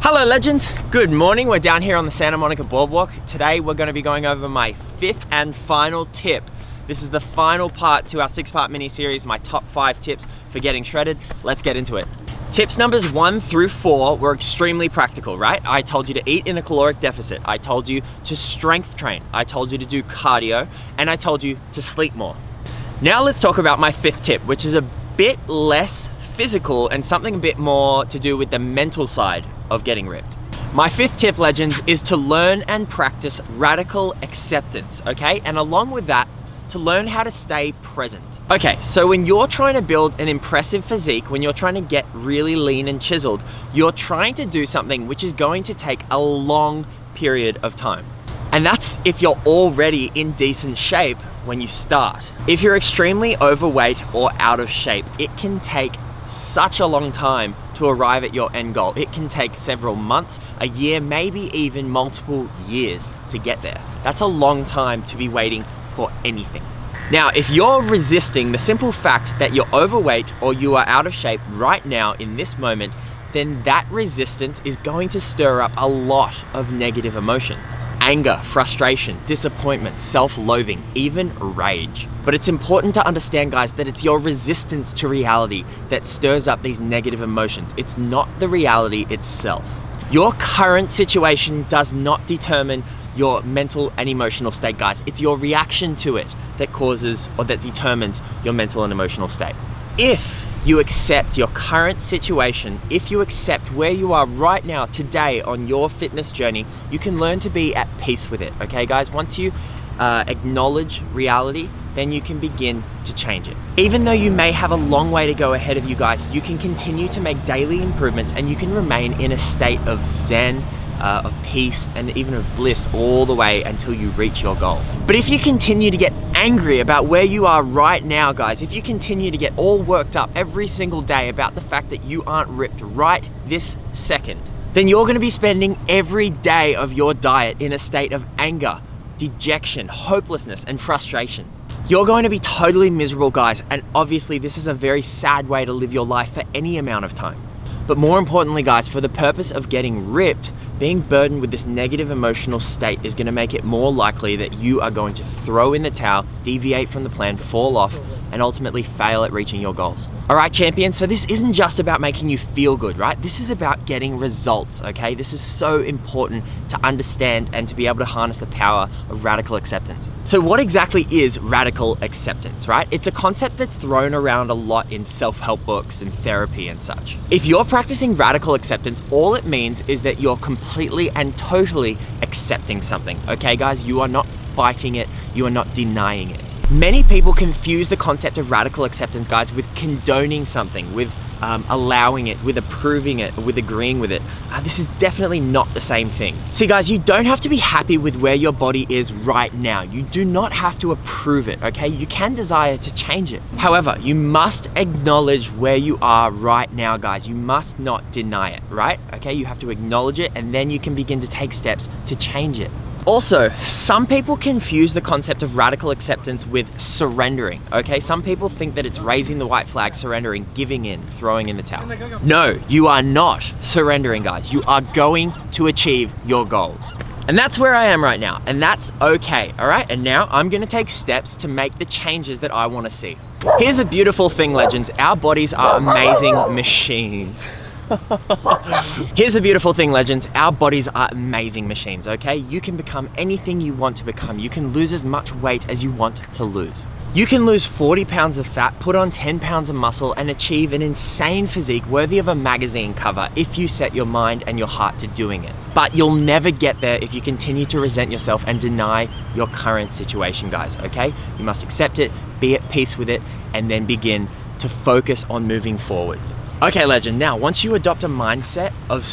Hello legends, good morning. We're down here on the Santa Monica Boardwalk. Today we're going to be going over my fifth and final tip. This is the final part to our 6-part mini series, my top 5 tips for getting shredded. Let's get into it. Tips numbers 1 through 4 were extremely practical, right? I told you to eat in a caloric deficit. I told you to strength train. I told you to do cardio, and I told you to sleep more. Now let's talk about my 5th tip, which is a bit less physical and something a bit more to do with the mental side of getting ripped. My 5th tip, legends, is to learn and practice radical acceptance, okay? And along with that, to learn how to stay present. Okay, so when you're trying to build an impressive physique, when you're trying to get really lean and chiseled, you're trying to do something which is going to take a long period of time. And that's if you're already in decent shape when you start. If you're extremely overweight or out of shape, it can take such a long time to arrive at your end goal. It can take several months, a year, maybe even multiple years to get there. That's a long time to be waiting for anything. Now, if you're resisting the simple fact that you're overweight or you are out of shape right now in this moment, then that resistance is going to stir up a lot of negative emotions. Anger, frustration, disappointment, self-loathing, even rage. But it's important to understand, guys, that it's your resistance to reality that stirs up these negative emotions. It's not the reality itself. Your current situation does not determine your mental and emotional state, guys. It's your reaction to it that causes or that determines your mental and emotional state. If you accept your current situation, if you accept where you are right now, today on your fitness journey, you can learn to be at peace with it, okay guys? Once you acknowledge reality, then you can begin to change it. Even though you may have a long way to go ahead of you guys, you can continue to make daily improvements and you can remain in a state of zen, of peace, and even of bliss all the way until you reach your goal. But if you continue to get angry about where you are right now, guys, if you continue to get all worked up every single day about the fact that you aren't ripped right this second, then you're gonna be spending every day of your diet in a state of anger, dejection, hopelessness, and frustration. You're going to be totally miserable, guys, and obviously this is a very sad way to live your life for any amount of time. But more importantly, guys, for the purpose of getting ripped, being burdened with this negative emotional state is going to make it more likely that you are going to throw in the towel, deviate from the plan, fall off, and ultimately fail at reaching your goals. All right, champions, so this isn't just about making you feel good, right? This is about getting results, okay? This is so important to understand and to be able to harness the power of radical acceptance. So what exactly is radical acceptance, right? It's a concept that's thrown around a lot in self-help books and therapy and such. If you're practicing radical acceptance, all it means is that you're completely and totally accepting something, okay guys? You are not fighting it, you are not denying it. Many people confuse the concept of radical acceptance, guys, with condoning something, with allowing it, with approving it, with agreeing with it. This is definitely not the same thing. See guys, you don't have to be happy with where your body is right now. You do not have to approve it, okay? You can desire to change it. However, you must acknowledge where you are right now, guys. You must not deny it, right? Okay, you have to acknowledge it and then you can begin to take steps to change it. Also, some people confuse the concept of radical acceptance with surrendering, okay? Some people think that it's raising the white flag, surrendering, giving in, throwing in the towel. No, you are not surrendering, guys. You are going to achieve your goals. And that's where I am right now, and that's okay, all right? And now I'm gonna take steps to make the changes that I wanna see. Here's the beautiful thing, legends. Our bodies are amazing machines. Here's the beautiful thing, legends. Our bodies are amazing machines, okay? You can become anything you want to become. You can lose as much weight as you want to lose. You can lose 40 pounds of fat, put on 10 pounds of muscle, and achieve an insane physique worthy of a magazine cover if you set your mind and your heart to doing it. But you'll never get there if you continue to resent yourself and deny your current situation, guys, okay? You must accept it, be at peace with it, and then begin to focus on moving forwards. Okay, legend, now once you adopt a mindset of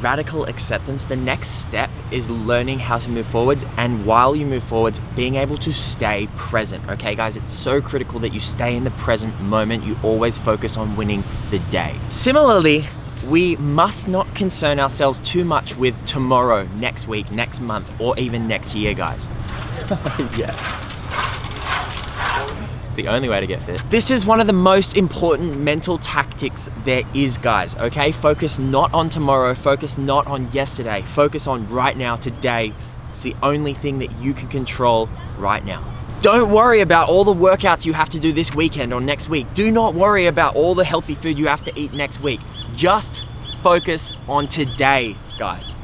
radical acceptance, the next step is learning how to move forwards, and while you move forwards, being able to stay present, okay guys? It's so critical that you stay in the present moment. You always focus on winning the day. Similarly, we must not concern ourselves too much with tomorrow, next week, next month, or even next year, guys. Yeah. It's the only way to get fit. This is one of the most important mental tactics there is, guys, okay? Focus not on tomorrow, focus not on yesterday, focus on right now, today. It's the only thing that you can control right now. Don't worry about all the workouts you have to do this weekend or next week. Do not worry about all the healthy food you have to eat next week. Just focus on today, guys.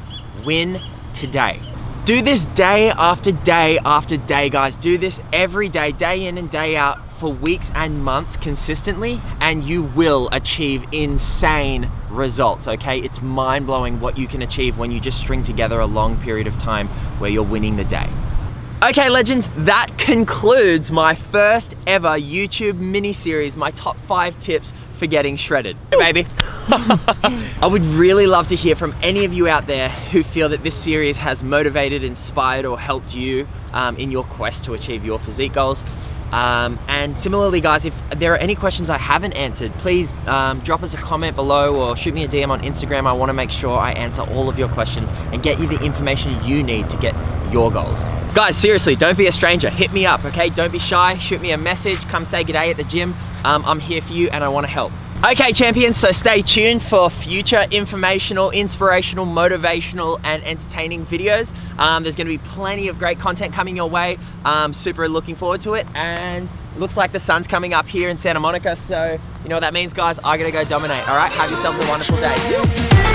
Win today. Do this day after day after day, guys. Do this every day, day in and day out, for weeks and months consistently, and you will achieve insane results, okay? It's mind-blowing what you can achieve when you just string together a long period of time where you're winning the day. Okay, legends, that concludes my first ever YouTube mini-series, my top 5 tips for getting shredded. Hey, baby. I would really love to hear from any of you out there who feel that this series has motivated, inspired, or helped you in your quest to achieve your physique goals. And similarly, guys, if there are any questions I haven't answered, please drop us a comment below or shoot me a DM on Instagram. I want to make sure I answer all of your questions and get you the information you need to get your goals. Guys, seriously, don't be a stranger. Hit me up, okay? Don't be shy. Shoot me a message. Come say g'day at the gym. I'm here for you and I want to help. Okay, champions, so stay tuned for future informational, inspirational, motivational, and entertaining videos. There's gonna be plenty of great content coming your way. Super looking forward to it. And it looks like the sun's coming up here in Santa Monica, so you know what that means, guys? I gotta go dominate, all right? Have yourselves a wonderful day.